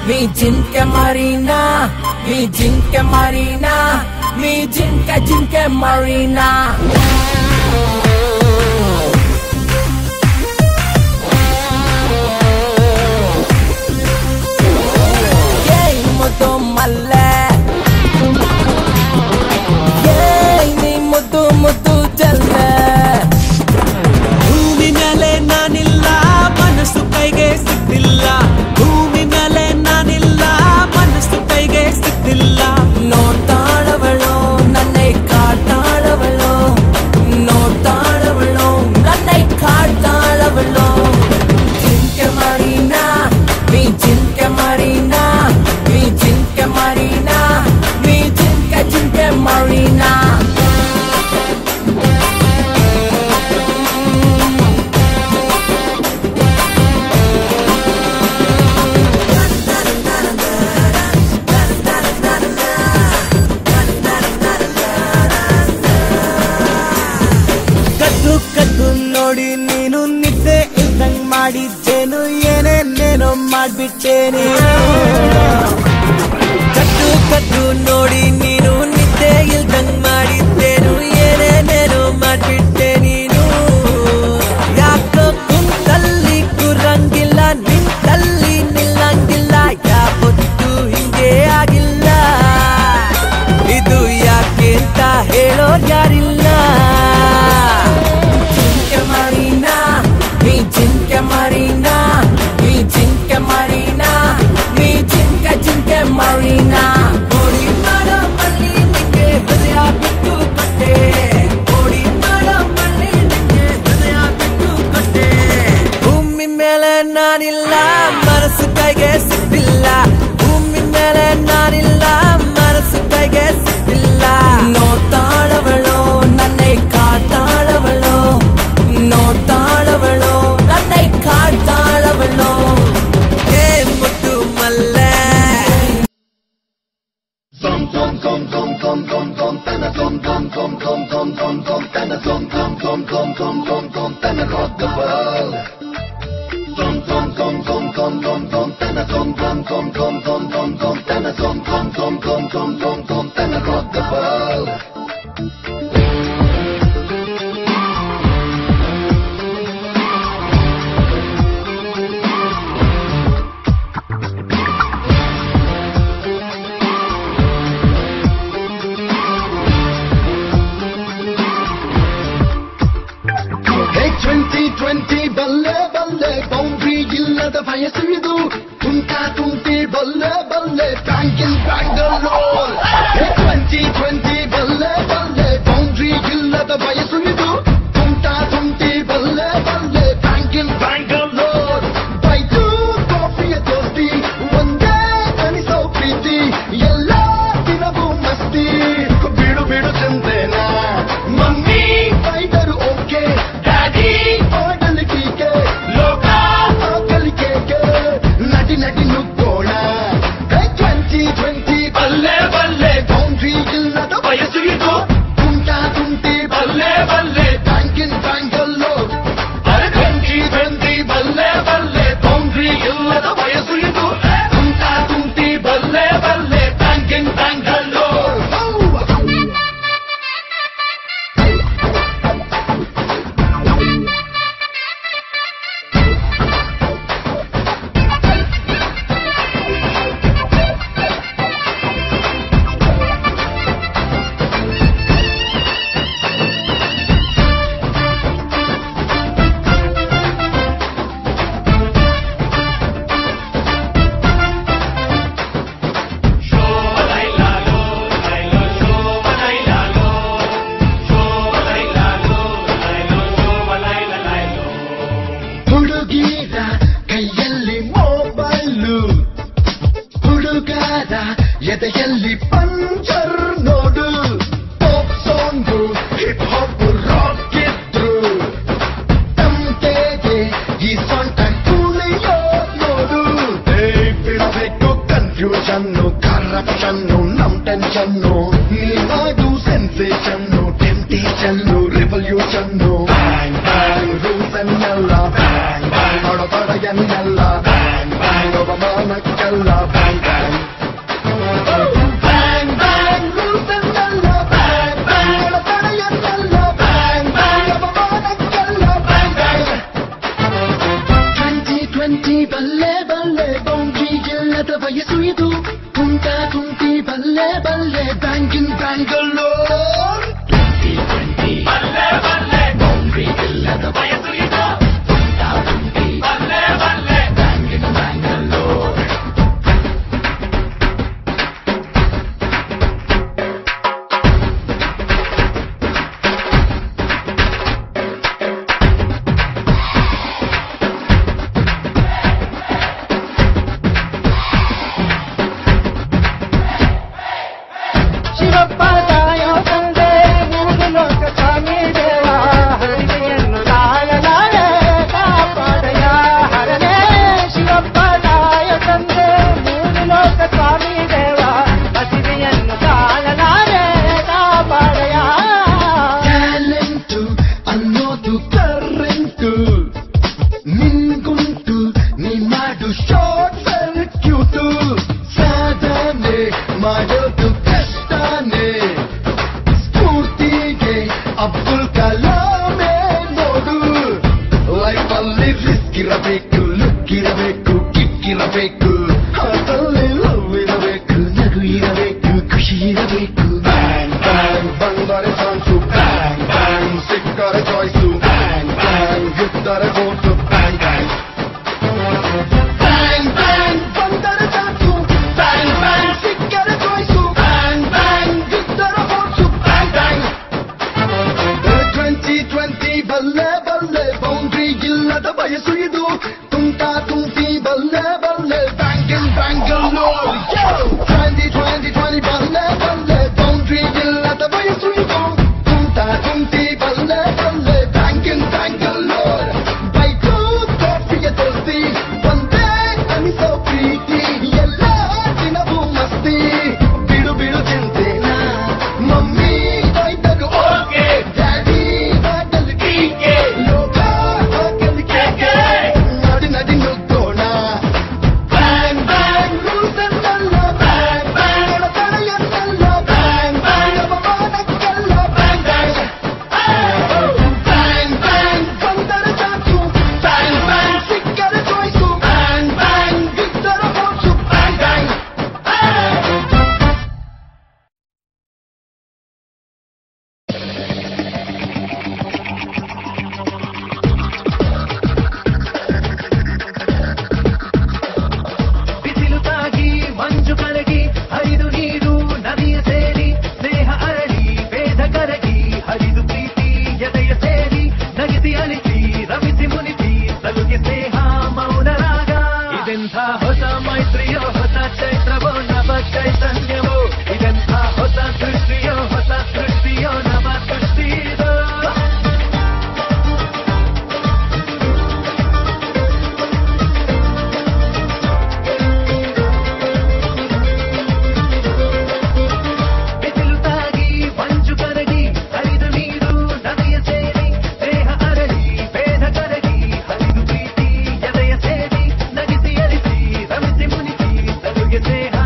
mi jinke marina, mi jinke marina, mi jinke marina. Yay mudu malle, yay ni mudu mudu jalle. ಭೂಮಿ ಮೇಲೆ ನಾನಿಲ್ಲ ಮನಸ್ಸು ಕೈಗೆ ಸಿಕ್ತಿಲ್ಲ ಭೂಮಿ ಮೇಲೆ ನಾನಿಲ್ಲ ಮನಸ್ಸು ಕೈಗೆ ಸಿಕ್ತಿಲ್ಲ ನೋಡ್ತಾಳವಳು ನನ್ನೇ ಕಾಡ್ತಾಳವಳು ನೋಡ್ತಾಳವಳು ನನ್ನೇ ಕಾಡ್ತಾಳವಳು ಜಿಂಕೆ ಮರೀನಾ ಮೀ ಜಿಂಕೆ ಮರೀನಾ ಮೀ ಜಿಂಕೆ ಮರೀನಾ ಮೀ ಜಿಂಕೆ ಮರೀನಾ ನೋಡಿ ನೀನು ನಿದ್ದೆ ಇಲ್ದಂಗ್ ಮಾಡಿದ್ದೇನು ಏನೇನೇನೋ ಮಾಡ್ಬಿಟ್ಟೇನೆ ಕದ್ದು ನೋಡಿ ನೀನು ನಿದ್ದೆ ಇಲ್ದಂಗ್ ಮಾಡಿದ್ದೇನು ಏನೇನೇನೋ ಮಾಡ್ಬಿಟ್ಟೆ ನೀನು ಯಾಕೋ ಕುಂತಲ್ಲಿ ಕುರಂಗಿಲ್ಲ ನಿಂತಲ್ಲಿ ನಿಲ್ಲಂಗಿಲ್ಲ ಯಾವತ್ತೂ ಹಿಂಗೆ ಆಗಿಲ್ಲ ಇದು ಯಾಕೆ ಅಂತ ಹೇಳೋರ್ ಯಾರಿಲ್ಲ Jinke marina, mi jinke marina, mi jinke marina. Odi mara malli ninge hrudaya bittu katte. Odi mara malli ninge hrudaya bittu katte. ಭೂಮಿ ಮೇಲೆ ನಾನಿಲ್ಲ ಮನಸ್ಸು ಕೈಗೆ ಸಿಕ್ತಿಲ್ಲ ಭೂಮಿ ಮೇಲೆ ನಾನಿಲ್ಲ ಮನಸ್ಸು ಕೈಗೆ ಸಿಕ್ತಿಲ್ಲ ನೋಡ್ತಾಳವಳು ನನ್ನೇ ಕಾಡ್ತಾಳವಳು ನೋಡ್ತಾಳವಳು ನನ್ನೇ ಕಾಡ್ತಾಳವಳು ಏ ಮುದ್ದು ಮಲ್ಲೆ rock the world. Hey 2020 balle balle boundary illada vayasidu tunta tunti balle balle banking bangalore. Hey 2020 balle balle boundary illada vayasidu tunta tunti balle balle banking bangalore. By two coffee a toasty one day kaniso preeti ella dinavu masti bidu bidu chindena mummy fighter okay nadi nukkona 2020 balle balle boundary illada vayasu idu tunta tunti balle balle banking bangalore. 2020 balle balle boundary illada vayasu idu tunta tunti balle balle banking bangalore. ಹುಡುಗಿರ ಕೈಯಲ್ಲಿ mobile ಹುಡುಗರ ಎದೆಯಲ್ಲಿ puncture ನೋಡು pop song hip hop rock ಇದ್ರು ತಮ್ಟೆಗೆ ಈ ಸೊಂಟ ಕೂಲಿಯೋ ನೋಡು ಬಿಡಬೇಕು ಕನ್ಫ್ಯೂಷನ್ನು ಕರಪ್ಷನ್ನು ನಮ್ ಟೆನ್ಷನ್ನು ನೀವಾಗೂ ಸೆನ್ಸೇಷನ್ನು ಟೆಂಪ್ಟೇಷನ್ನು ರೆವಲ್ಯೂಷನ್ನು ಬ್ಯಾಂಗ್ ಬ್ಯಾಂಗ್ ರೂಲ್ಸ್ ಅನ್ನಲ್ಲ ಬ್ಯಾಂಗ್ ಬ್ಯಾಂಗ್ ಹೊಡತಡೆಯನ್ನಲ್ಲ ಬ್ಯಾಂಗ್ ಬ್ಯಾಂಗ್ ಅವಮಾನಕ್ಕಲ್ಲ ವಯಸ್ಸು ಇದು ತುಂಟ ತುಂಟಿ ಬಲ್ಲೆ ಬಲ್ಲೆ ಬ್ಯಾಂಕಿಂಗ್ ಬ್ಯಾಂಗಲ್ಲೋರ್ 2020 ಬಲ್ಲೆ ಬಲ್ಲೆ ಬೌಂಡ್ರಿ ಇಲ್ಲದ ವಯಸ್ಸು ಇದು ತುಂಟ ತುಂಟಿ ಬಲ್ಲೆ ಬಲ್ಲೆ ಬ್ಯಾಂಕಿಂಗ್ ಬ್ಯಾಂಗಲ್ಲೋರ್ Say